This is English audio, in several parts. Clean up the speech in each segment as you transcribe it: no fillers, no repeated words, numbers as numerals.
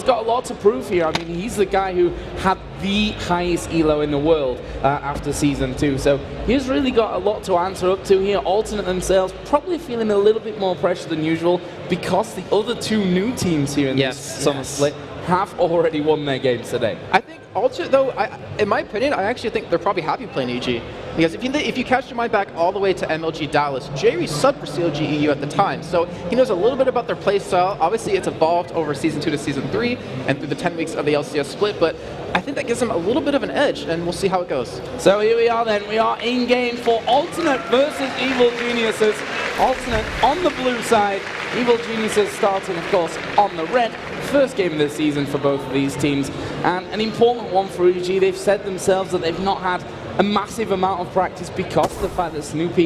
he's got a lot to prove here. I mean, he's the guy who had the highest elo in the world after Season 2, so he's really got a lot to answer up to here. Alternate themselves probably feeling a little bit more pressure than usual because the other two new teams here in this summer split have already won their games today. I think Alternate, though, in my opinion, I actually think they're probably happy playing EG. Because if you cast your mind back all the way to MLG Dallas, Jerry subbed for CLG EU at the time, so he knows a little bit about their play style. Obviously, it's evolved over Season 2 to Season 3 and through the 10 weeks of the LCS split, but I think that gives them a little bit of an edge, and we'll see how it goes. So here we are then. We are in game for Alternate versus Evil Geniuses. Alternate on the blue side, Evil Geniuses starting, of course, on the red. First game of the season for both of these teams, and an important one for EG. They've said themselves that they've not had a massive amount of practice because of the fact that Snoopy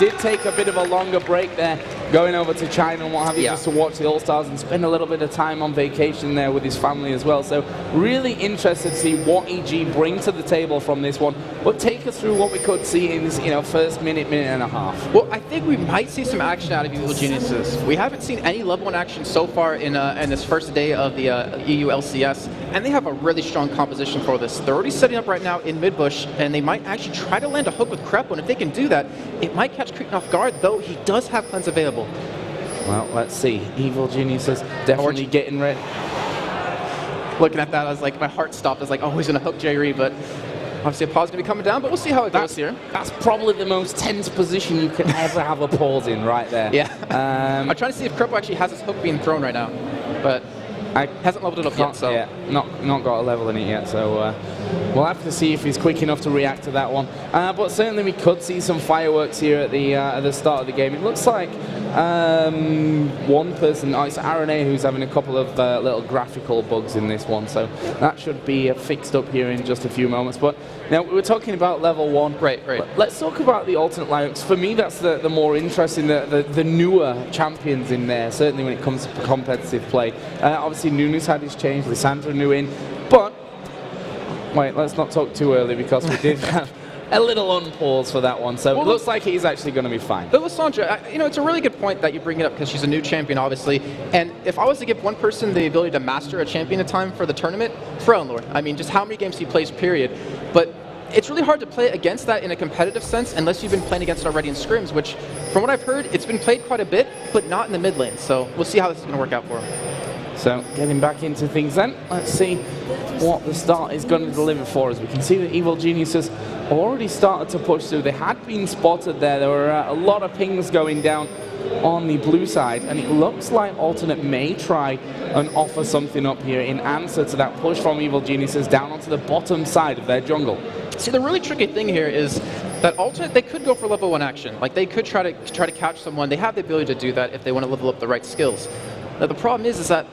did take a bit of a longer break there, going over to China and what have you, just to watch the All-Stars and spend a little bit of time on vacation there with his family as well. So really interested to see what EG bring to the table from this one. But take us through what we could see in this first minute and a half. Well, I think we might see some action out of Evil Geniuses. We haven't seen any level 1 action so far in this first day of the EU LCS, and they have a really strong composition for this. They're already setting up right now in mid-bush, and they might actually try to land a hook with Krepo, and if they can do that, it might catch Cretan off guard, though he does have cleanse available. Well, let's see. Evil Geniuses definitely getting ready. Looking at that, I was like, my heart stopped. I was like, oh, he's going to hook Jerry, but obviously a pause going to be coming down, but we'll see how it goes here. That's probably the most tense position you can ever have a pause in right there. Yeah. I'm trying to see if Krepo actually has his hook being thrown right now, but I hasn't leveled it up yet, so. Yeah, not got a level in it yet, so we'll have to see if he's quick enough to react to that one. But certainly we could see some fireworks here at the start of the game. It looks like one person, it's RNA, who's having a couple of little graphical bugs in this one, so that should be fixed up here in just a few moments. But now we were talking about level 1. Right. Let's talk about the alternate lineups. For me, that's the more interesting, the newer champions in there, certainly when it comes to competitive play. Obviously, Nunu's had his change, Lissandra new in, but wait, let's not talk too early because we did have a little unpause for that one, so it looks like he's actually going to be fine. But Lissandra, it's a really good point that you bring it up because she's a new champion, obviously, and if I was to give one person the ability to master a champion in time for the tournament, Frellenlord. I mean, just how many games he plays, period. But it's really hard to play against that in a competitive sense unless you've been playing against it already in scrims, which, from what I've heard, it's been played quite a bit, but not in the mid lane, so we'll see how this is going to work out for him. So, getting back into things then, let's see what the start is going to deliver for us. We can see that Evil Geniuses already started to push through. They had been spotted there. There were a lot of pings going down on the blue side, and it looks like Alternate may try and offer something up here in answer to that push from Evil Geniuses down onto the bottom side of their jungle. See, the really tricky thing here is that Alternate, they could go for level 1 action. Like, they could try to catch someone. They have the ability to do that if they want to level up the right skills. Now, the problem is that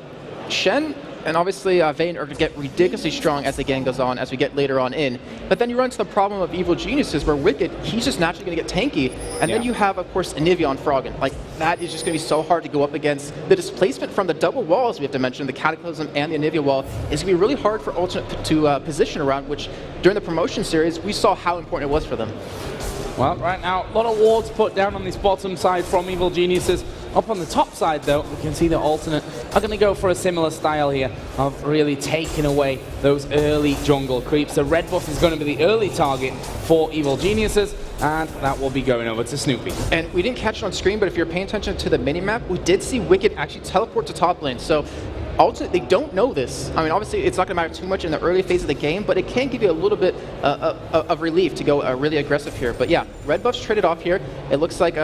Shen and obviously Vayne are going to get ridiculously strong as the game goes on, as we get later on in. But then you run into the problem of Evil Geniuses, where Wicked, he's just naturally going to get tanky. And then you have, of course, Anivia on Froggen. Like, that is just going to be so hard to go up against. The displacement from the double walls, we have to mention, the Cataclysm and the Anivia wall, is going to be really hard for Alternate to position around, which during the promotion series, we saw how important it was for them. Well, right now, a lot of wards put down on this bottom side from Evil Geniuses. Up on the top side, though, we can see the Alternate are going to go for a similar style here of really taking away those early jungle creeps. The red buff is going to be the early target for Evil Geniuses, and that will be going over to Snoopy. And we didn't catch it on screen, but if you're paying attention to the minimap, we did see Wicked actually teleport to top lane. So Alternate, they don't know this. I mean, obviously, it's not going to matter too much in the early phase of the game, but it can give you a little bit of relief to go really aggressive here. But yeah, red buff's traded off here. It looks like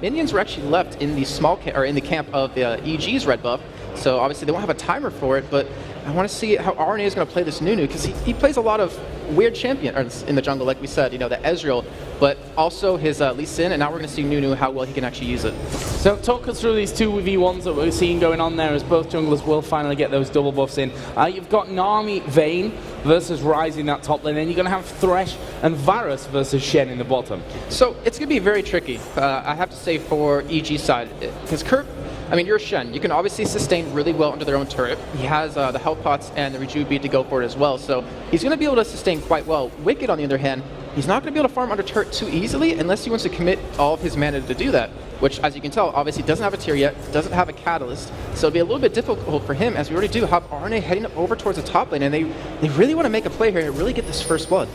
minions were actually left in the in the camp of EG's red buff. So obviously, they won't have a timer for it, but I want to see how RNA is going to play this Nunu, because he plays a lot of weird champions in the jungle, like we said, the Ezreal, but also his Lee Sin, and now we're going to see Nunu, how well he can actually use it. So talk us through these 2v1s that we're seeing going on there, as both junglers will finally get those double buffs in. You've got Nami, Vayne versus Ryze in that top lane, and you're going to have Thresh and Varus versus Shen in the bottom. So it's going to be very tricky, I have to say, for EG side, because Kurt, I mean, you're Shen. You can obviously sustain really well under their own turret. He has the health pots and the rejuve bead to go for it as well, so he's going to be able to sustain quite well. Wicked, on the other hand, he's not going to be able to farm under turret too easily unless he wants to commit all of his mana to do that. which, as you can tell, obviously doesn't have a tier yet, doesn't have a catalyst, so it'll be a little bit difficult for him, as we already do have RNA heading up over towards the top lane, and they really want to make a play here and really get this first blood.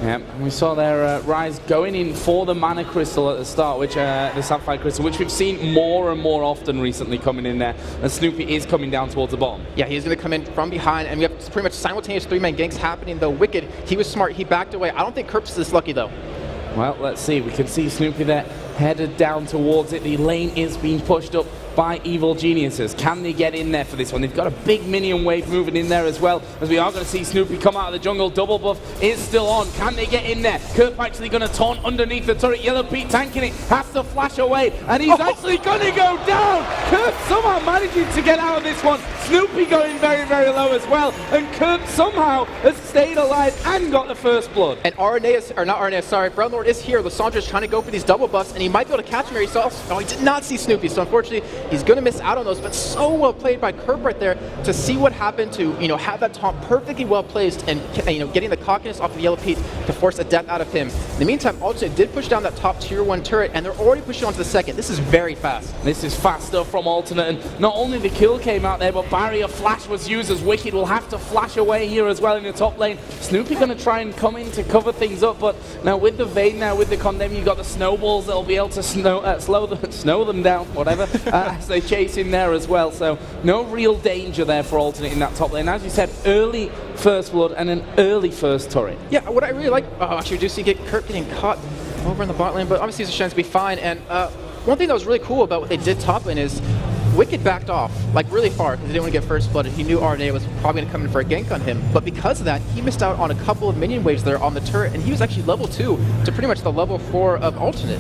Yeah, we saw their Rise going in for the Mana Crystal at the start, which the Sapphire Crystal, which we've seen more and more often recently coming in there, and Snoopy is coming down towards the bottom. Yeah, he's going to come in from behind, and we have pretty much simultaneous 3-man ganks happening, though Wicked, he was smart, he backed away. I don't think Kerps is this lucky, though. Well, let's see. We can see Snoopy there headed down towards it. The lane is being pushed up by Evil Geniuses. Can they get in there for this one? They've got a big minion wave moving in there as well, as we are going to see Snoopy come out of the jungle. Double buff is still on. Can they get in there? Kerp actually going to taunt underneath the turret. Yellow Pete tanking it, has to flash away, and he's actually going to go down. Kerp somehow managing to get out of this one. Snoopy going very, very low as well, and Kerp somehow has stayed alive and got the first blood. And RNA is, or not RNA, sorry, Brownlord is here. Lysandre's trying to go for these double buffs, and he might be able to catch him here. He did not see Snoopy, so unfortunately, he's going to miss out on those, but so well played by Kerp right there to see what happened to, have that taunt perfectly well placed and, getting the cockiness off of Yellow Pete to force a death out of him. In the meantime, Alternate did push down that top tier 1 turret, and they're already pushing on to the second. This is very fast. This is faster from Alternate, and not only the kill came out there, but Barrier Flash was used, as Wicked will have to flash away here as well in the top lane. Snoopy going to try and come in to cover things up, but now with the Vayne, now with the Condemn, you've got the snowballs that'll be able to snow them down, whatever, as they chase in there as well. So no real danger there for Alternate in that top lane. As you said, early first blood and an early first turret. Yeah, what I really like, actually, we do see Kerp getting caught over in the bot lane, but obviously it's a chance to be fine. And one thing that was really cool about what they did top lane is Wicked backed off, like really far, because he didn't want to get first blood, and he knew RNA was probably going to come in for a gank on him. But because of that, he missed out on a couple of minion waves there on the turret, and he was actually level 2 to pretty much the level 4 of Alternate.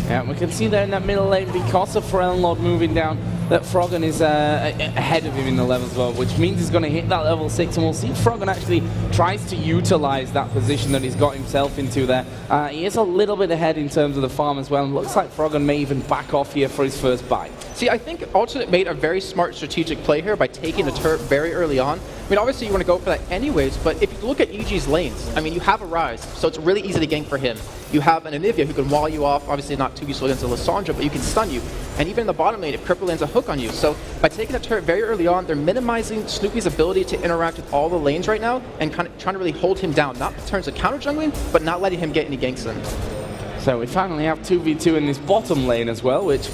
Yeah, we can see there in that middle lane, because of Lord moving down, that Froggen is ahead of him in the levels above, which means he's going to hit that level 6, and we'll see Froggen actually tries to utilize that position that he's got himself into there. He is a little bit ahead in terms of the farm as well, and looks like Froggen may even back off here for his first bite. See, I think Alternate made a very smart strategic play here by taking the turret very early on. I mean, obviously you want to go for that anyways, but if you look at EG's lanes, I mean, you have a Rise, so it's really easy to gank for him. You have an Anivia who can wall you off, obviously not too useful against a Lysandre, but you can stun you. And even in the bottom lane, if Cripple lands a hook on you. So by taking the turret very early on, they're minimizing Snoopy's ability to interact with all the lanes right now and kind of trying to really hold him down, not in terms of counter jungling, but not letting him get any ganks in. So we finally have 2v2 in this bottom lane as well, which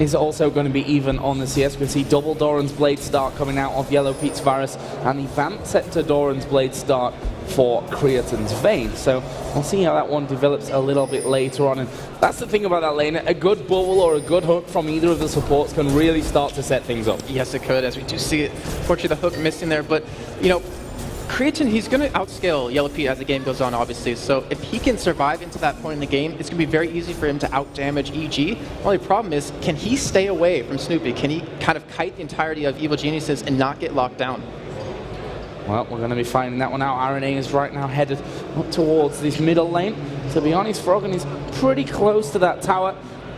is also going to be even on the CS. We can see double Doran's Blade start coming out of Yellow Pete's Varus, and the Vamp set to Doran's Blade start for Creaton's Vayne. So we'll see how that one develops a little bit later on. And that's the thing about that lane. A good bubble or a good hook from either of the supports can really start to set things up. Yes, it could, as we do see it. Fortunately, the hook missing there, but, Creaton, he's going to outscale Yellow Pete as the game goes on, obviously. So if he can survive into that point in the game, it's going to be very easy for him to outdamage EG. The only problem is, can he stay away from Snoopy? Can he kind of kite the entirety of Evil Geniuses and not get locked down? Well, we're going to be finding that one out. RNA is right now headed up towards this middle lane. To be honest, Froggen is pretty close to that tower,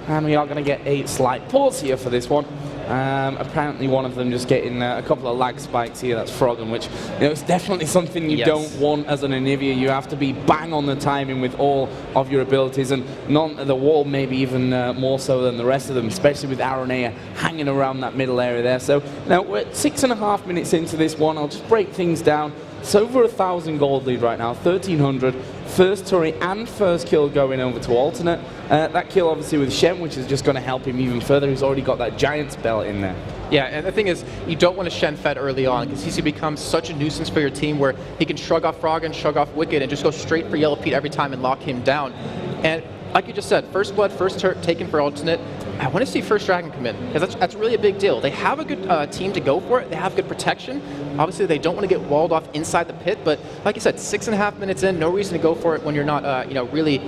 and we are going to get a slight pause here for this one. Apparently one of them just getting a couple of lag spikes here. That's Froggen, which it's definitely something you don't want as an Anivia. You have to be bang on the timing with all of your abilities, and the wall maybe even more so than the rest of them, especially with Aranea hanging around that middle area there. So now we're 6.5 minutes into this one. I'll just break things down. It's over 1,000 gold lead right now, 1,300. First turret and first kill going over to Alternate. That kill obviously with Shen, which is just going to help him even further. He's already got that Giant's Belt in there. Yeah, and the thing is, you don't want to Shen fed early on, because he's going to become such a nuisance for your team where he can shrug off Froggen, shrug off Wicked, and just go straight for Yellow Pete every time and lock him down. And like you just said, first blood, first turret taken for Alternate. I want to see first Dragon come in, because that's really a big deal. They have a good team to go for it. They have good protection. Obviously, they don't want to get walled off inside the pit, but like you said, 6.5 minutes in, no reason to go for it when you're not, really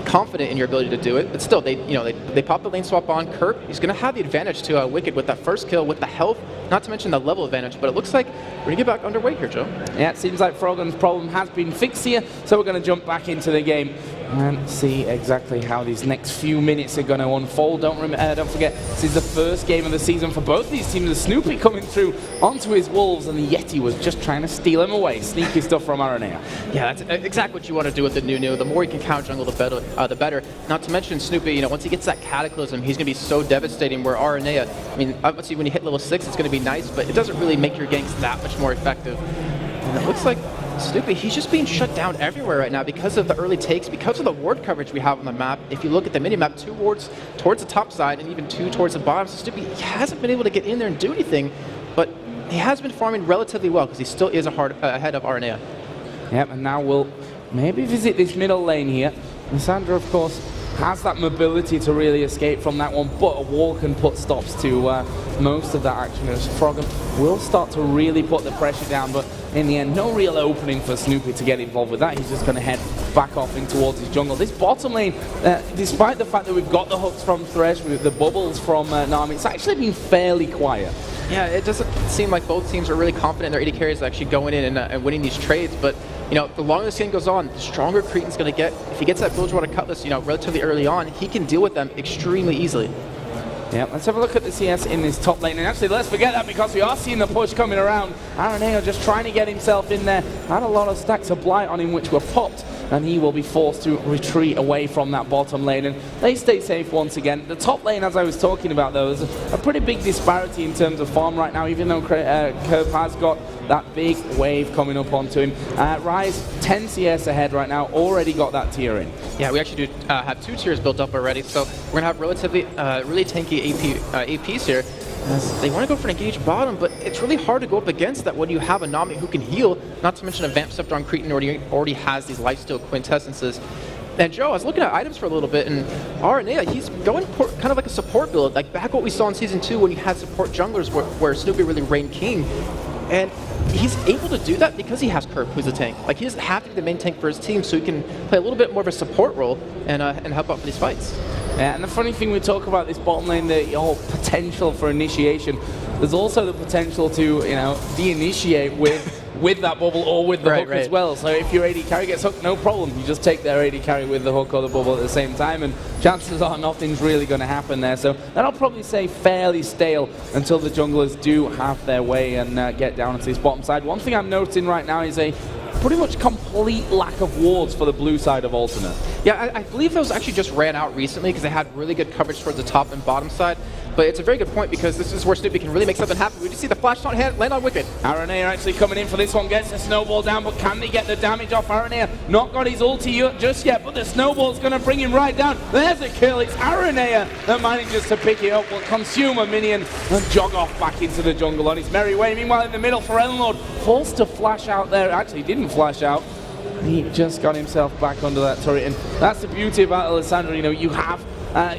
confident in your ability to do it. But still, they pop the lane swap on. Kerp, he's going to have the advantage to Wicked with that first kill, with the health, not to mention the level advantage, but it looks like we're going to get back underway here, Joe. Yeah, it seems like Froggen's problem has been fixed here, so we're going to jump back into the game. and see exactly how these next few minutes are going to unfold. Don't forget, this is the first game of the season for both these teams. The Snoopy coming through onto his Wolves, and the Yeti was just trying to steal him away. Sneaky stuff from Aranea. Yeah, that's exactly what you want to do with the new. The more you can counter jungle, the better. Not to mention Snoopy, once he gets that Cataclysm, he's going to be so devastating, where Aranea, I mean, obviously when you hit level 6, it's going to be nice, but it doesn't really make your ganks that much more effective. And it looks like Snoopy, he's just being shut down everywhere right now because of the early takes, because of the ward coverage we have on the map. If you look at the mini-map, 2 wards towards the top side and even 2 towards the bottom. So Snoopy hasn't been able to get in there and do anything, but he has been farming relatively well because he still is ahead of Aranea. Yep, and now we'll maybe visit this middle lane here. Lissandra, of course, has that mobility to really escape from that one, but a wall can put stops to most of that action as Froggen will start to really put the pressure down, but in the end, no real opening for Snoopy to get involved with that. He's just going to head back off in towards his jungle. This bottom lane, despite the fact that we've got the hooks from Thresh, with the bubbles from Nami, it's actually been fairly quiet. Yeah, it doesn't seem like both teams are really confident their AD carries actually going in and winning these trades, but the longer this game goes on, the stronger Cretan's going to get. If he gets that Bilgewater Cutlass, relatively early on, he can deal with them extremely easily. Yeah, let's have a look at the CS in this top lane. And actually, let's forget that because we are seeing the push coming around. Aranea just trying to get himself in there. Had a lot of stacks of Blight on him, which were popped, and he will be forced to retreat away from that bottom lane. And they stay safe once again. The top lane, as I was talking about, though, is a pretty big disparity in terms of farm right now, even though Curve has got that big wave coming up onto him. Rise 10 CS ahead right now, already got that tier in. Yeah, we actually do have 2 tiers built up already, so we're going to have relatively really tanky APs here. They want to go for an engaged bottom, but it's really hard to go up against that when you have a Nami who can heal, not to mention a Vamp Scepter on Cretan already has these lifesteal quintessences. And Joe, I was looking at items for a little bit, and Aranea, he's going kind of like a support build, like back what we saw in Season 2 when you had support junglers where Snoopy really reigned king. And he's able to do that because he has Kerp, who's a tank. Like, he doesn't have to be the main tank for his team, so he can play a little bit more of a support role and help out for these fights. Yeah, and the funny thing we talk about this bottom lane, the whole potential for initiation, there's also the potential to, de-initiate with that bubble or with the hook as well. So if your AD carry gets hooked, no problem. You just take their AD carry with the hook or the bubble at the same time, and chances are nothing's really going to happen there. So that'll probably stay fairly stale until the junglers do have their way and get down into this bottom side. One thing I'm noticing right now is a pretty much complete lack of wards for the blue side of Alternate. Yeah, I believe those actually just ran out recently because they had really good coverage towards the top and bottom side. But it's a very good point because this is where Snoopy can really make something happen. We just see the flash on land on Wicked. Aranea actually coming in for this one, gets the snowball down, but can they get the damage off Aranea? Not got his ulti just yet, but the snowball's going to bring him right down. There's a kill. It's Aranea that manages to pick it up, will consume a minion and jog off back into the jungle on his merry way. Meanwhile, in the middle, Forellenlord forced to flash out there. Actually, didn't flash out. He just got himself back under that turret, and that's the beauty about Lissandra. You have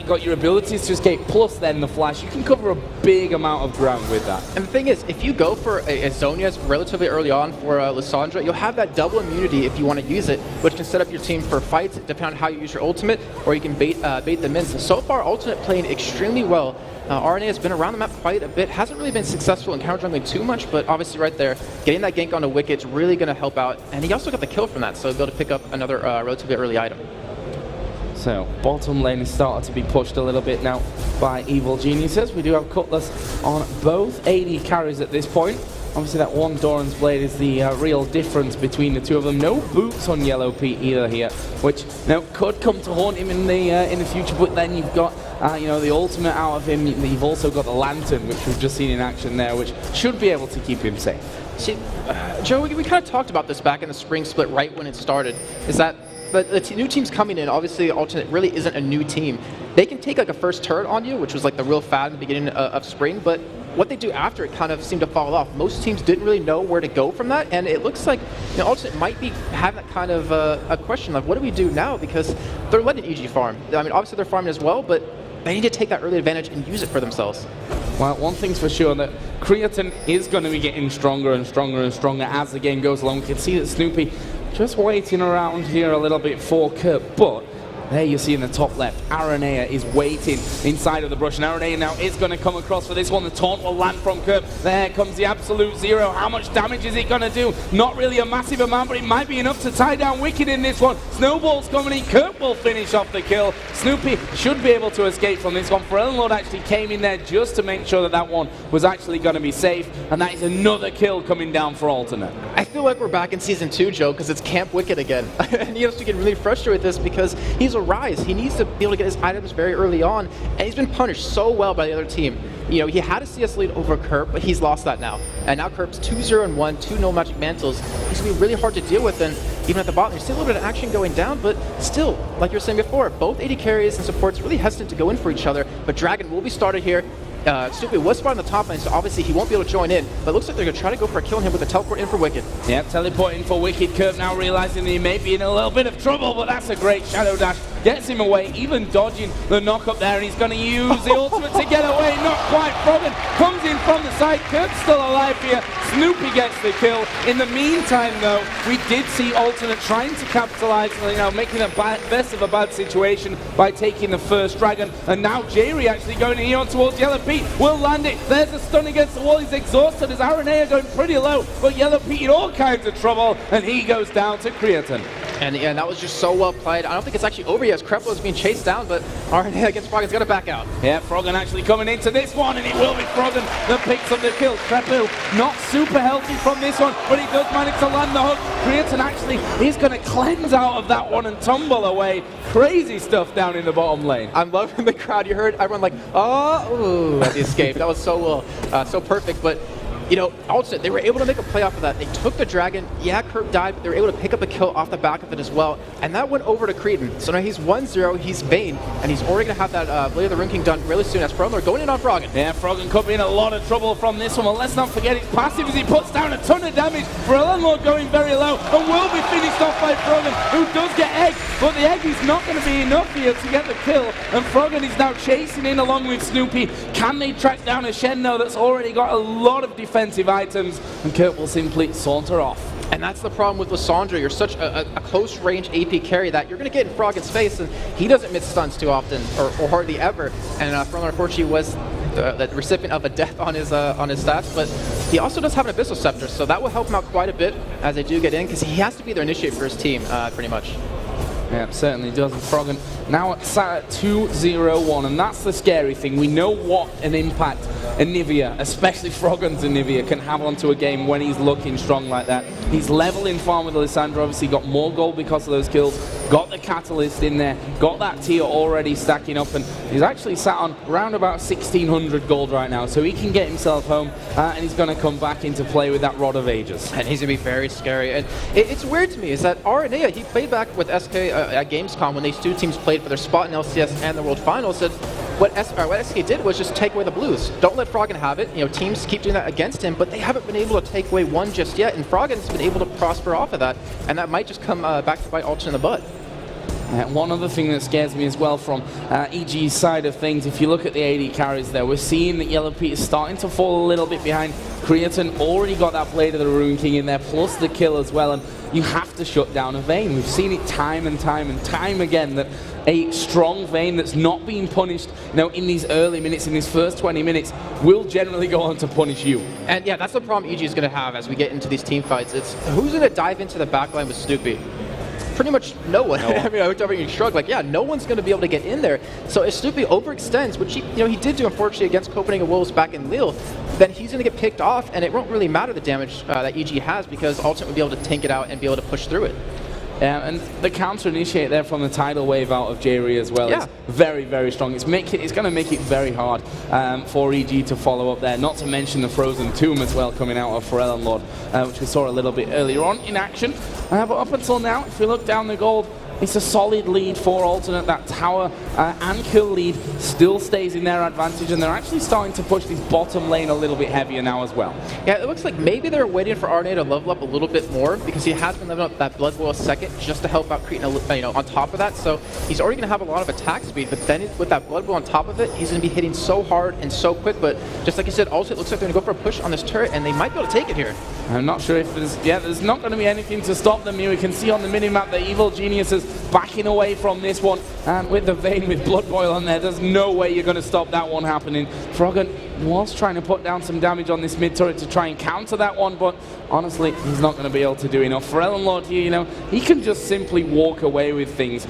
got your abilities to escape, plus then the flash. You can cover a big amount of ground with that. And the thing is, if you go for a Zhonya's relatively early on for Lissandra, you'll have that double immunity if you want to use it, which can set up your team for fights depending on how you use your ultimate, or you can bait them in. So far, Ultimate playing extremely well. Aranea has been around the map quite a bit, hasn't really been successful in counter jungling too much, but obviously right there, getting that gank onto Wicked is really going to help out. And he also got the kill from that, so he'll be able to pick up another relatively early item. So, bottom lane is starting to be pushed a little bit now by Evil Geniuses. We do have Cutlass on both AD carries at this point. Obviously, that one Doran's Blade is the real difference between the two of them. No boots on Yellow Pete either here, which could come to haunt him in the future. But then you've got the ultimate out of him. You've also got the Lantern, which we've just seen in action there, which should be able to keep him safe. See, Joe, we kind of talked about this back in the spring split right when it started. Is that the new teams coming in, obviously Alternate really isn't a new team. They can take like a first turret on you, which was like the real fad in the beginning of spring, but what they do after it kind of seemed to fall off. Most teams didn't really know where to go from that, and it looks like Alternate might be having that kind of a question of what do we do now, because they're letting EG farm. I mean, obviously they're farming as well, but they need to take that early advantage and use it for themselves. Well, one thing's for sure, that Cretan is going to be getting stronger and stronger and stronger as the game goes along. We can see that Snoopy just waiting around here a little bit for Kurt, but There you see in the top left, Aranea is waiting inside of the brush, and Aranea now is going to come across for this one. The taunt will land from Kerp. There comes the absolute zero. How much damage is it going to do? Not really a massive amount, but it might be enough to tie down Wicked in this one. Snowball's coming in. Kerp will finish off the kill. Snoopy should be able to escape from this one. Lord actually came in there just to make sure that that one was actually going to be safe, and that is another kill coming down for Alternate. I feel like we're back in Season 2, Joe, because it's Camp Wicked again. And he has to get really frustrated with this because he's a Rise. He needs to be able to get his items very early on, and he's been punished so well by the other team. You know, he had a CS lead over Kerp, but he's lost that now. And now Kerp's 2-0-1, 2 no magic mantles. He's going to be really hard to deal with, and even at the bottom, there's still a little bit of action going down, but still, like you were saying before, both AD carries and supports really hesitant to go in for each other, but Dragon will be started here. Stupid was spotted on the top lane, so obviously he won't be able to join in, but it looks like they're going to try to go for a kill on him with a teleport in for Wicked. Yep, teleporting for Wicked. Kerp now realizing that he may be in a little bit of trouble, but that's a great shadow dash. Gets him away, even dodging the knock up there, and he's going to use the ultimate to get away. Not quite. Froggen comes in from the side. Kerp's still alive here. Snoopy gets the kill. In the meantime, though, we did see Alternate trying to capitalize, you know, making the best of a bad situation by taking the first dragon. And now Jerry actually going in on towards Yellow Pete. Will land it. There's a stun against the wall. He's exhausted as Aranea going pretty low, but Yellow Pete in all kinds of trouble, and he goes down to Creatine. And yeah, that was just so well played. I don't think it's actually over yet as Kreplo is being chased down, but Aranea against Froggen's got to back out. Yeah, Froggen actually coming into this one, and it will be Froggen that picks up the kill. Kreplo not super healthy from this one, but he does manage to land the hook. Creatine actually is going to cleanse out of that one and tumble away. Crazy stuff down in the bottom lane. I'm loving the crowd. You heard everyone like, oh, ooh, at the escape. That was so so perfect, but you know, Alternate, they were able to make a play off of that. They took the dragon. Yeah, Kerp died, but they were able to pick up a kill off the back of it as well. And that went over to Creatine. So now he's 1-0, he's Bane, and he's already going to have that Blade of the Rune King done really soon as Froggen going in on Froggen. Yeah, Froggen could be in a lot of trouble from this one, but let's not forget his passive as he puts down a ton of damage. Lord going very low, and will be finished off by Froggen, who does get egg, but the egg is not going to be enough here to get the kill, and Froggen is now chasing in along with Snoopy. Can they track down a Shen, though, that's already got a lot of defensive items, and Kerp will simply saunter off. And that's the problem with Lissandra. You're such a close-range AP carry that you're going to get in Froggen's face, and he doesn't miss stuns too often, or hardly ever. And Froggen, unfortunately, was the recipient of a death on his stats, but he also does have an Abyssal Scepter, so that will help him out quite a bit as they do get in, because he has to be their initiate for his team, pretty much. Yeah, certainly does. And Froggen now sat at 2-0-1, and that's the scary thing. We know what an impact Anivia, especially Froggen's Anivia, can have onto a game when he's looking strong like that. He's leveling farm with Lissandra, obviously got more gold because of those kills, got the Catalyst in there, got that tier already stacking up, and he's actually sat on around about 1,600 gold right now, so he can get himself home, and he's going to come back into play with that Rod of Ages. And he's going to be very scary. And it's weird to me is that Aranea, he played back with SK at Gamescom when these two teams played for their spot in LCS and the World Finals, and what SK did was just take away the blues. Don't let Froggen have it. You know, teams keep doing that against him, but they haven't been able to take away one just yet, and Froggen's been able to prosper off of that, and that might just come back to bite Alternate in the butt. One other thing that scares me as well from EG's side of things, if you look at the AD carries there, we're seeing that Yellow Pete is starting to fall a little bit behind. Creatine already got that Blade of the Rune King in there, plus the kill as well, and you have to shut down a Vayne. We've seen it time and time again that a strong Vayne that's not being punished, you know, in these early minutes, in these first 20 minutes, will generally go on to punish you. And yeah, that's the problem EG is going to have as we get into these team fights. It's who's going to dive into the backline with Snoopy? Pretty much no one. I mean, whichever you shrug, like, yeah, no one's going to be able to get in there. So if Snoopy overextends, which he did do unfortunately against Copenhagen Wolves back in Lille, then he's going to get picked off, and it won't really matter the damage that EG has, because Ultimate will be able to tank it out and be able to push through it. And the counter initiate there from the tidal wave out of Jerry as well is very, very strong. It's going to make it very hard for EG to follow up there. Not to mention the Frozen Tomb as well coming out of Lord, which we saw a little bit earlier on in action. But up until now, if we look down the gold, it's a solid lead for Alternate. That tower and kill lead still stays in their advantage, and they're actually starting to push this bottom lane a little bit heavier now as well. Yeah, it looks like maybe they're waiting for Aranea to level up a little bit more, because he has been leveling up that Blood Boil second just to help out Creatine, on top of that. So he's already going to have a lot of attack speed, but then with that Blood Boil on top of it, he's going to be hitting so hard and so quick. But just like you said, also it looks like they're going to go for a push on this turret, and they might be able to take it here. I'm not sure if there's not going to be anything to stop them here. We can see on the minimap that Evil Geniuses backing away from this one. And with the Vayne with Blood Boil on there, there's no way you're going to stop that one happening. Froggen was trying to put down some damage on this mid turret to try and counter that one, but honestly, he's not going to be able to do enough. For Ellenlord here, you know, he can just simply walk away with things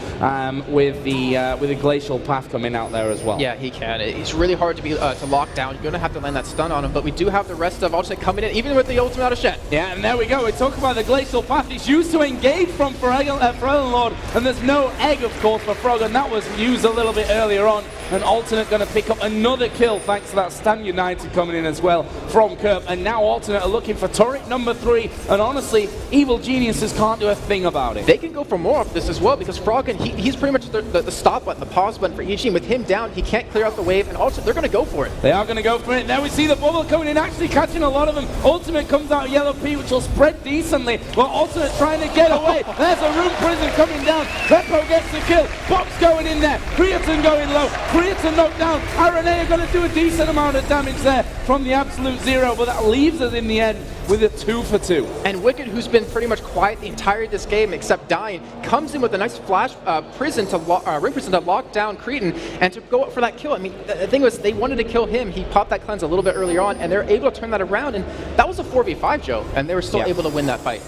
with the Glacial Path coming out there as well. Yeah, he can. It's really hard to be to lock down. You're going to have to land that stun on him, but we do have the rest of Alternate coming in, even with the ultimate out of Shen. Yeah, and there we go. We talk about the Glacial Path. It's used to engage from for Ellenlord, and there's no egg, of course, for Froggen. That was used a little bit earlier on, and Alternate going to pick up another kill thanks to that Stand United coming in as well from Kerp. And now Alternate are looking for turret number 3, and honestly, Evil Geniuses can't do a thing about it. They can go for more of this as well, because Froggen, he's pretty much the stop button, the pause button for EG. With him down, he can't clear out the wave, and Alternate, they're going to go for it. They are going to go for it. Now we see the bubble coming in, actually catching a lot of them. Ultimate comes out Yellow P, which will spread decently, while Alternate trying to get away. There's a Rune Prison coming down. Beppo gets the kill. Box going in there. Creatine going low. Creatine knocked down. Aranea are going to do a decent amount of damage there from the Absolute Zero, but that leaves us in the end with a 2 for 2. And Wicked, who's been pretty much quiet the entire this game except dying, comes in with a nice flash ring prison to lock down Cretan and to go up for that kill. I mean, the thing was, they wanted to kill him. He popped that cleanse a little bit earlier on, and they're able to turn that around, and that was a 4v5, Joe, and they were still able to win that fight.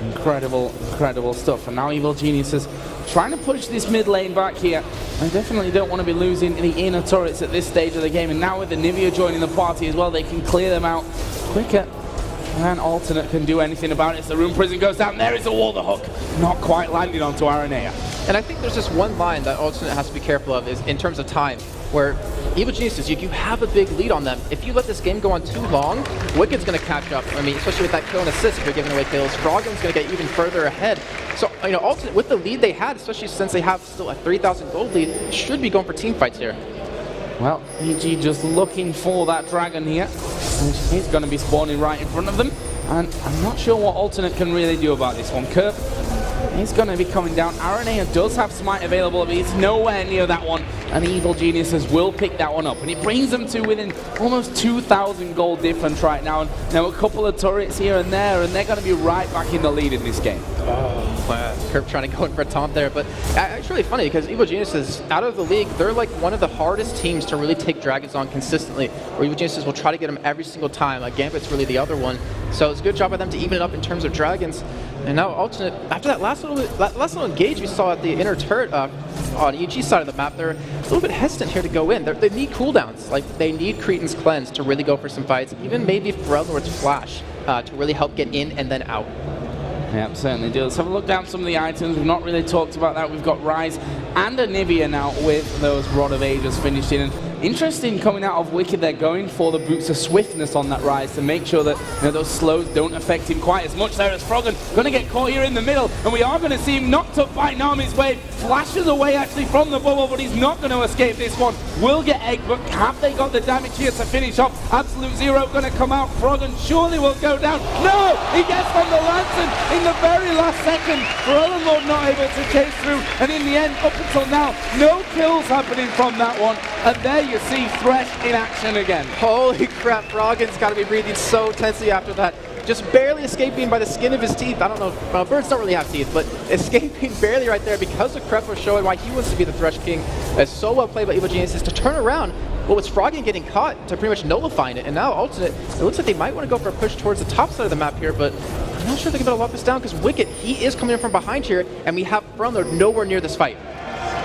Incredible, incredible stuff. And now Evil Geniuses trying to push this mid lane back here. I definitely don't want to be losing the inner turrets at this stage of the game. And now with the Nivea joining the party as well, they can clear them out quicker. And Alternate can do anything about it. So the Rune Prison goes down. There is a wall, the hook. Not quite landing onto Aranea. And I think there's just one line that Alternate has to be careful of is in terms of time, where Evil Geniuses, you have a big lead on them. If you let this game go on too long, Wicked's going to catch up. I mean, especially with that kill and assist, if you're giving away kills. Froggen's going to get even further ahead. So, you know, Alternate, with the lead they had, especially since they have still a 3,000 gold lead, should be going for team fights here. Well, EG just looking for that dragon here. He's going to be spawning right in front of them. And I'm not sure what Alternate can really do about this one. Kerp, he's going to be coming down. Aranea does have Smite available, but he's nowhere near that one. And Evil Geniuses will pick that one up. And it brings them to within almost 2,000 gold difference right now. And now a couple of turrets here and there, and they're going to be right back in the lead in this game. Oh, wow. Kerp trying to go in for a taunt there. But it's really funny because Evil Geniuses, out of the league, they're like one of the hardest teams to really take dragons on consistently. Where Evil Geniuses will try to get them every single time. Gambit's really the other one. So it's a good job by them to even it up in terms of dragons. And now Alternate, after that last little engage we saw at the inner turret on EG side of the map, they're a little bit hesitant here to go in. They need cooldowns. Like, they need Cretan's Cleanse to really go for some fights. Even maybe Ferelnor's Flash to really help get in and then out. Yeah, certainly do. Let's have a look down some of the items. We've not really talked about that. We've got Rise and a Nivea now with those Rod of Ages finished in. And interesting coming out of Wicked, they're going for the Boots of Swiftness on that Rise to make sure that, you know, those slows don't affect him quite as much there as Froggen. Going to get caught here in the middle, and we are going to see him knocked up by Nami's Wave. Flashes away actually from the bubble, but he's not going to escape this one. Will get egg, but have they got the damage here to finish off? Absolute Zero going to come out. Froggen surely will go down. No! He gets from the Lantern in the very last second. Ferelnor's not able to chase through, and in the end, up until now, no kills happening from that one. And there you see Thresh in action again. Holy crap, Froggen's got to be breathing so tensely after that. Just barely escaping by the skin of his teeth. I don't know, well, birds don't really have teeth, but escaping barely right there because of Krepo showing why he wants to be the Thresh King. It's so well played by Evil Geniuses to turn around what was Froggen getting caught to pretty much nullifying it. And now Alternate, it looks like they might want to go for a push towards the top side of the map here, but I'm not sure they're going to lock this down because Wicked, he is coming in from behind here, and we have Ferelnor nowhere near this fight.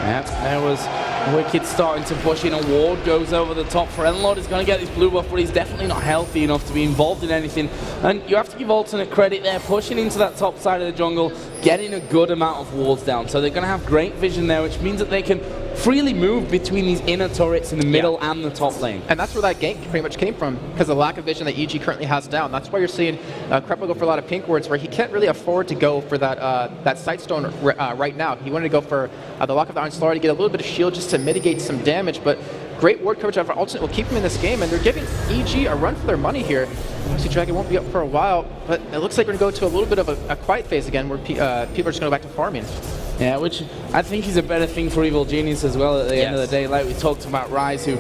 Yep, there was Wicked starting to push in. A ward goes over the top. Ferelnor is going to get this blue buff, but he's definitely not healthy enough to be involved in anything. And you have to give Alternate credit there, pushing into that top side of the jungle, getting a good amount of wards down. So they're going to have great vision there, which means that they can freely move between these inner turrets in the middle and the top lane. And that's where that gank pretty much came from, because the lack of vision that EG currently has down. That's why you're seeing Krepo go for a lot of pink wards, where he can't really afford to go for that Sightstone right now. He wanted to go for the Lock of the Iron Slayer to get a little bit of shield just to mitigate some damage, but great ward coverage out for Alternate will keep him in this game, and they're giving EG a run for their money here. Obviously, Dragon won't be up for a while, but it looks like we're going to go to a little bit of a quiet phase again, where people are just going to go back to farming. Yeah, which I think is a better thing for Evil Genius as well at the end of the day. Like we talked about Rise, who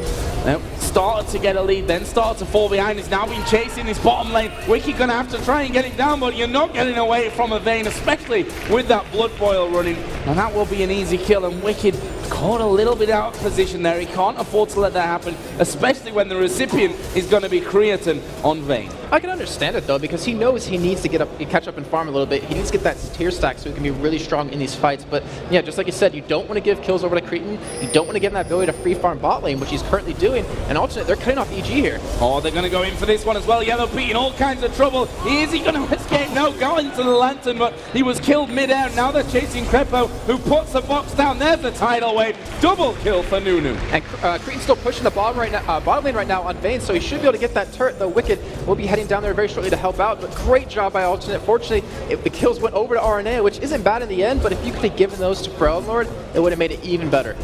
started to get a lead, then started to fall behind. He's now been chasing his bottom lane. Wicked gonna have to try and get it down, but you're not getting away from a Vayne, especially with that Blood Boil running. And that will be an easy kill, and Wicked caught a little bit out of position there. He can't afford to let that happen, especially when the recipient is going to be Creatine on Vayne. I can understand it though, because he knows he needs to catch up and farm a little bit. He needs to get that tier stack so he can be really strong in these fights. But yeah, just like you said, you don't want to give kills over to Cretan. You don't want to give him that ability to free farm bot lane, which he's currently doing. And alternate, they're cutting off EG here. Oh, they're going to go in for this one as well. Yellow Pete in all kinds of trouble. Is he going to escape? No, going to the Lantern, but he was killed mid-air. Now they're chasing Crepo, who puts the box down. There's the tidal wave. Double kill for Nunu. And Cretan's still pushing the bottom lane right now on Vayne, so he should be able to get that turret. The Wicked will be heading down there very shortly to help out, but great job by alternate. Fortunately, the kills went over to RNA, which isn't bad in the end, but if you could have given those to Crown Lord, it would have made it even better.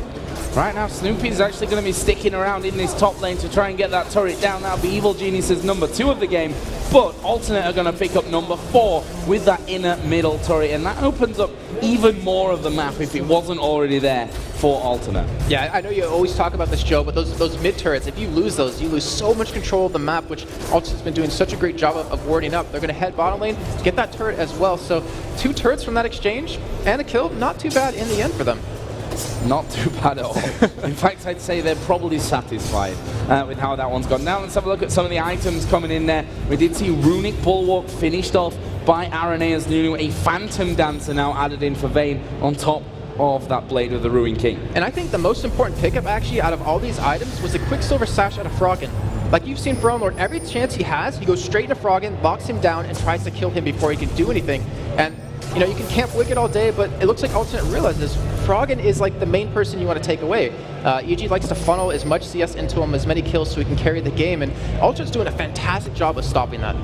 Right now, Snoopy's actually going to be sticking around in this top lane to try and get that turret down. That'll be Evil Genius's number 2 of the game, but Alternate are going to pick up number 4 with that inner middle turret, and that opens up even more of the map if it wasn't already there for Alternate. Yeah, I know you always talk about this, Joe, but those mid turrets, if you lose those, you lose so much control of the map, which Alternate's been doing such a great job of warding up. They're going to head bottom lane to get that turret as well. So 2 turrets from that exchange and a kill, not too bad in the end for them. Not too bad at all. In fact, I'd say they're probably satisfied with how that one's gone. Now let's have a look at some of the items coming in there. We did see Runic Bulwark finished off by Arenea's Nunu, a Phantom Dancer now added in for Vayne on top of that Blade of the Ruin King. And I think the most important pickup actually out of all these items was the Quicksilver Sash out of Froggen. Like you've seen Throne Lord, every chance he has, he goes straight into Froggen, locks him down, and tries to kill him before he can do anything. And you know, you can camp Wicked all day, but it looks like Alternate realizes Froggen is like the main person you want to take away. EG likes to funnel as much CS into him, as many kills so he can carry the game, and Alternate's doing a fantastic job of stopping that.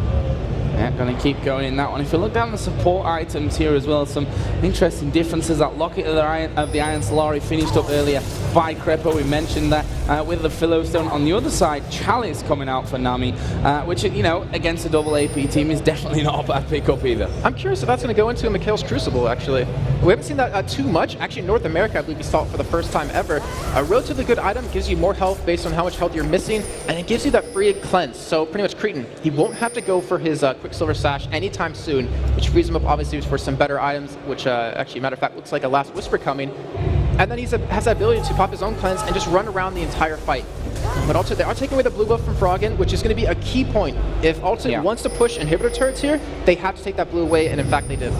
Yeah, going to keep going in that one. If you look down the support items here as well, some interesting differences. That Locket of the Iron Solari finished up earlier by Crepo. We mentioned that with the Philostone. On the other side, Chalice coming out for Nami, which, you know, against a double AP team is definitely not a bad pickup either. I'm curious if that's going to go into a Mikhail's Crucible, actually. We haven't seen that too much. Actually, in North America, I believe we saw it for the first time ever. A relatively good item, gives you more health based on how much health you're missing, and it gives you that free cleanse. So pretty much Cretan, he won't have to go for his Quicksilver Sash anytime soon, which frees him up obviously for some better items, which actually, matter of fact, looks like a Last Whisper coming. And then he has the ability to pop his own cleanse and just run around the entire fight. But also, they are taking away the blue buff from Froggen, which is going to be a key point. If Alternate wants to push inhibitor turrets here, they have to take that blue away, and in fact they did.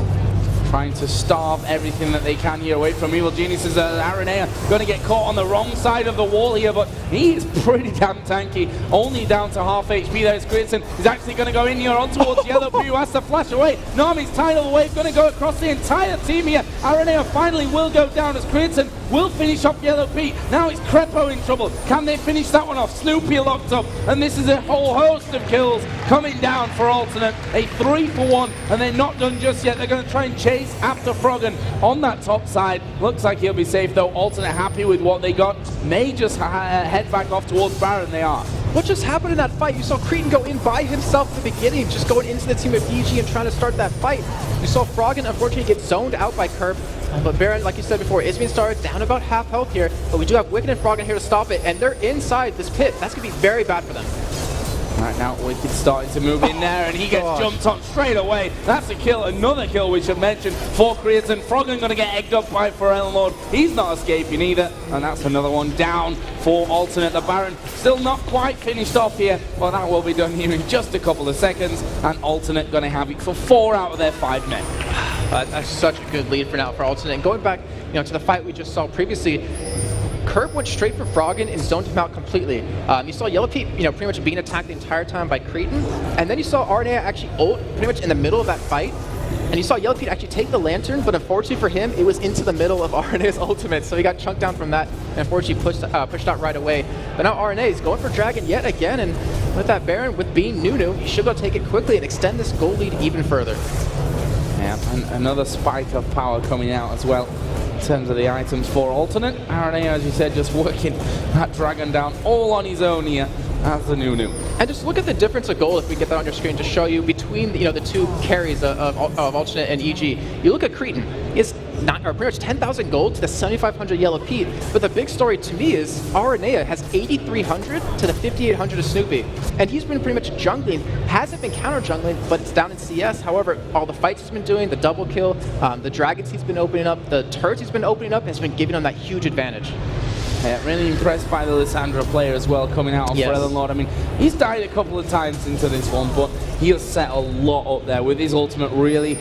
Trying to starve everything that they can here away from Evil Geniuses. Aranea going to get caught on the wrong side of the wall here, but he is pretty damn tanky. Only down to half HP there is Gridson. He's actually going to go in here on towards Yellow Blue, who has to flash away. Nami's tidal wave going to go across the entire team here. Aranea finally will go down as Gridson will finish off Yellow Pete. Now it's Crepo in trouble. Can they finish that one off? Snoopy locked up, and this is a whole host of kills coming down for Alternate. A 3-for-1, and they're not done just yet. They're going to try and chase after Froggen on that top side. Looks like he'll be safe though. Alternate happy with what they got. May just head back off towards Baron. They are. What just happened in that fight? You saw Cretan go in by himself at the beginning, just going into the team of EG and trying to start that fight. You saw Froggen unfortunately get zoned out by Kerp, but Baron, like you said before, is being started down about half health here, but we do have Wicked and Froggen here to stop it, and they're inside this pit. That's going to be very bad for them. Right now, Wicked starting to move in there, and he gets jumped on straight away. That's a kill, another kill we should mention for Creatine. Froggen going to get egged up by Pharrell Lord. He's not escaping either, and that's another one down for Alternate. The Baron still not quite finished off here, but that will be done here in just a couple of seconds, and Alternate going to have it for 4 out of their 5 men. That's such a good lead for now for Alternate. And going back, to the fight we just saw previously, Kerp went straight for Froggen and zoned him out completely. You saw Yellow Pete, pretty much being attacked the entire time by Cretan, and then you saw Arnea actually ult pretty much in the middle of that fight, and you saw Yellow Pete actually take the Lantern, but unfortunately for him, it was into the middle of Arnea's ultimate, so he got chunked down from that, and unfortunately pushed out right away. But now Arnea is going for Dragon yet again, and with that Baron, with being Nunu, he should be able to take it quickly and extend this goal lead even further. Yeah, and another spike of power coming out as well. In terms of the items for Alternate, Aranea, as you said, just working that Dragon down all on his own here as the Nunu. And just look at the difference of gold if we get that on your screen to show you between the two carries of Alternate and EG. You look at Cretan, he has pretty much 10,000 gold to the 7,500 Yellow Pete. But the big story to me is Aranea has 8,300 to the 5,800 of Snoopy. And he's been pretty much jungling, hasn't been counter jungling, but it's down in CS. However, all the fights he's been doing, the double kill, the dragons he's been opening up, the turrets he's been opening up, has been giving him that huge advantage. Yeah, really impressed by the Lissandra player as well, coming out of Forellan Lord. I mean, he's died a couple of times into this one, but he has set a lot up there with his ultimate really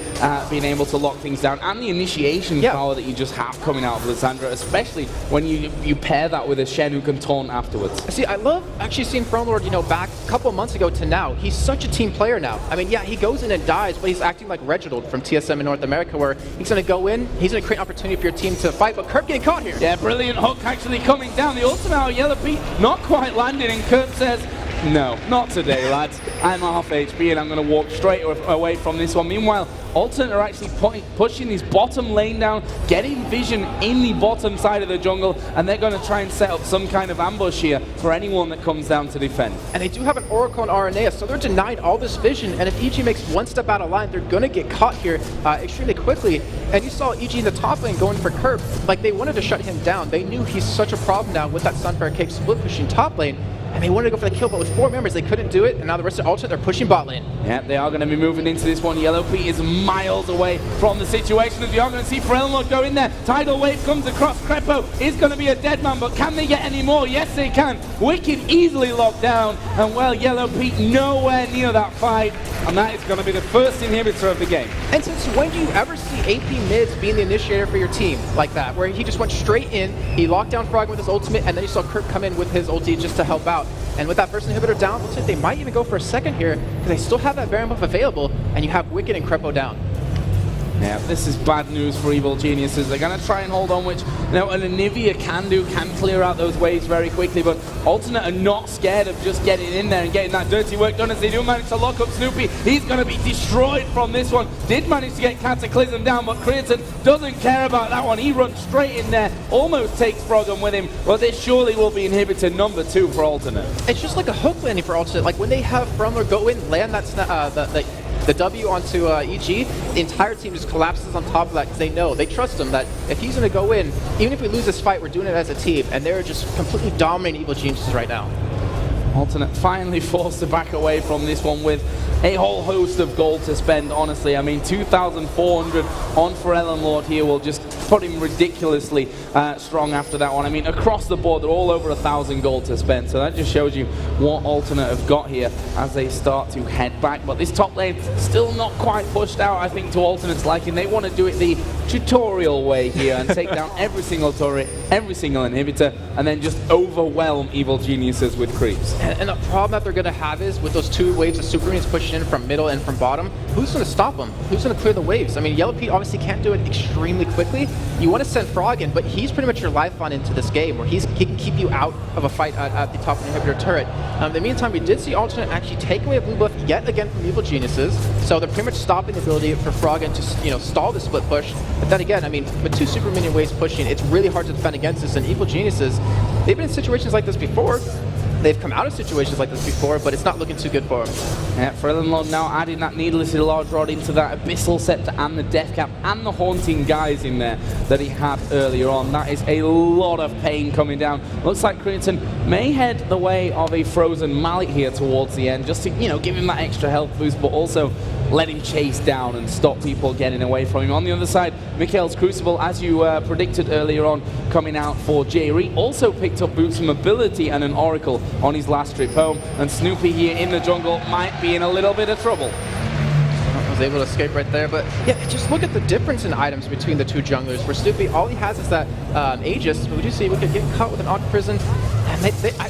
being able to lock things down, and the initiation power that you just have coming out of Lissandra, especially when you pair that with a Shen who can taunt afterwards. See, I love actually seeing Forellan Lord, you know, back a couple of months ago to now. He's such a team player now. I mean, yeah, he goes in and dies, but he's acting like Reginald from TSM in North America, where he's going to go in, he's going to create an opportunity for your team to fight, but Kirk getting caught here. Yeah, brilliant hook actually coming down. The ultimate out of Yellow Pete not quite landing, and Kirk says, no, not today, lads. I'm half HP and I'm going to walk straight away from this one. Meanwhile, Alternate are actually pushing his bottom lane down, getting vision in the bottom side of the jungle, and they're going to try and set up some kind of ambush here for anyone that comes down to defend. And they do have an Oracle on Aranea, so they're denied all this vision, and if EG makes one step out of line, they're going to get caught here extremely quickly. And you saw EG in the top lane going for Kerp, like they wanted to shut him down. They knew he's such a problem now with that Sunfire Cape split pushing top lane, and they wanted to go for the kill, but with 4 members, they couldn't do it, and now the rest of Alternate, they're pushing bot lane. Yeah, they are going to be moving into this one. Yellow Pete is miles away from the situation, as we are going to see Forellan Lord go in there. Tidal Wave comes across. Crepo is going to be a dead man, but can they get any more? Yes, they can. Wicked easily locked down, and well, Yellow Pete nowhere near that fight, and that is going to be the first inhibitor of the game. And since when do you ever see AP mids being the initiator for your team like that, where he just went straight in, he locked down Frog with his ultimate, and then you saw Kirk come in with his ulti just to help out. And with that first inhibitor down, looks like they might even go for a second here, because they still have that Baron buff available, and you have Wicked and Crepo down. Yeah, this is bad news for Evil Geniuses. They're going to try and hold on, which an Anivia can clear out those waves very quickly, but Alternate are not scared of just getting in there and getting that dirty work done, as they do manage to lock up Snoopy. He's going to be destroyed from this one. Did manage to get Cataclysm down, but Creaton doesn't care about that one. He runs straight in there, almost takes Froggen with him, but this surely will be inhibitor number 2 for Alternate. It's just like a hook landing for Alternate. Like when they have Frumler go in, land that the W onto EG, the entire team just collapses on top of that, because they know, they trust him that if he's going to go in, even if we lose this fight, we're doing it as a team, and they're just completely dominating Evil Geniuses right now. Alternate finally forced to back away from this one with a whole host of gold to spend, honestly. I mean, 2,400 on Forellan Lord here will just put him ridiculously strong after that one. I mean, across the board, they're all over 1,000 gold to spend, so that just shows you what Alternate have got here as they start to head back. But this top lane still not quite pushed out, I think, to Alternate's liking. They want to do it the tutorial way here and take down every single turret, every single inhibitor, and then just overwhelm Evil Geniuses with creeps. And the problem that they're going to have is, with those 2 waves of super minions pushing in from middle and from bottom, who's going to stop them? Who's going to clear the waves? I mean, Yellow Pete obviously can't do it extremely quickly. You want to send Frog in, but he's pretty much your lifeline into this game, where he can keep you out of a fight at the top of the inhibitor turret. In the meantime, we did see Alternate actually take away a blue buff yet again from Evil Geniuses, so they're pretty much stopping the ability for Froggen to stall the split push. But then again, I mean, with 2 super minion waves pushing, it's really hard to defend against this, and Evil Geniuses, they've been in situations like this before. They've come out of situations like this before, but it's not looking too good for them. Yeah, Forellan Lord now adding that needlessly large rod into that Abyssal Scepter and the Death Cap and the Haunting Guys in there that he had earlier on. That is a lot of pain coming down. Looks like Creaton may head the way of a Frozen Mallet here towards the end, just to, give him that extra health boost, but also let him chase down and stop people getting away from him. On the other side, Mikhail's Crucible, as you predicted earlier on, coming out for Jerry, also picked up boost mobility and an Oracle on his last trip home, and Snoopy here in the jungle might be in a little bit of trouble. Was able to escape right there, but yeah, just look at the difference in items between the 2 junglers. For Snoopy, all he has is that Aegis, but we do see we could get caught with an Oct Prison. And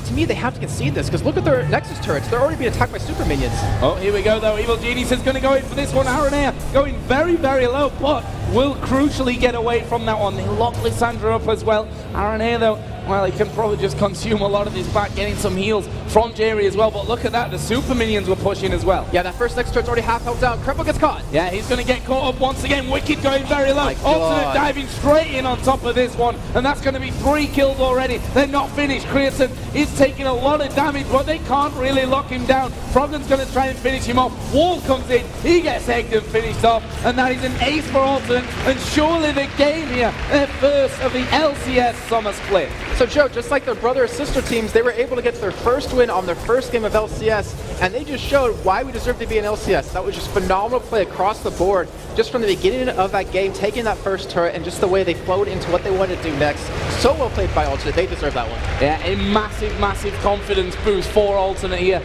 to me, they have to concede this, because look at their Nexus turrets. They're already being attacked by super minions. Oh, here we go, though. Evil Genius is going to go in for this one. Aranea going very, very low, but will crucially get away from that one. They lock Lissandra up as well. Aranea, though, Well, he can probably just consume a lot of this back, getting some heals from Jerry as well. But look at that, the super minions were pushing as well. Yeah, that first next turret's already half held down. Cripple gets caught. Yeah, he's going to get caught up once again. Wicked going very low. Alternate diving straight in on top of this one. And that's going to be 3 kills already. They're not finished. Creatine is taking a lot of damage, but they can't really lock him down. Frogden's going to try and finish him off. Wall comes in. He gets egged and finished off. And that is an ace for Alternate. And surely the game here, their first of the LCS summer split. So Joe, just like their brother or sister teams, they were able to get their first win on their first game of LCS, and they just showed why we deserve to be in LCS. That was just phenomenal play across the board, just from the beginning of that game, taking that first turret, and just the way they flowed into what they wanted to do next. So well played by Alternate, they deserve that one. Yeah, a massive, massive confidence boost for Alternate here.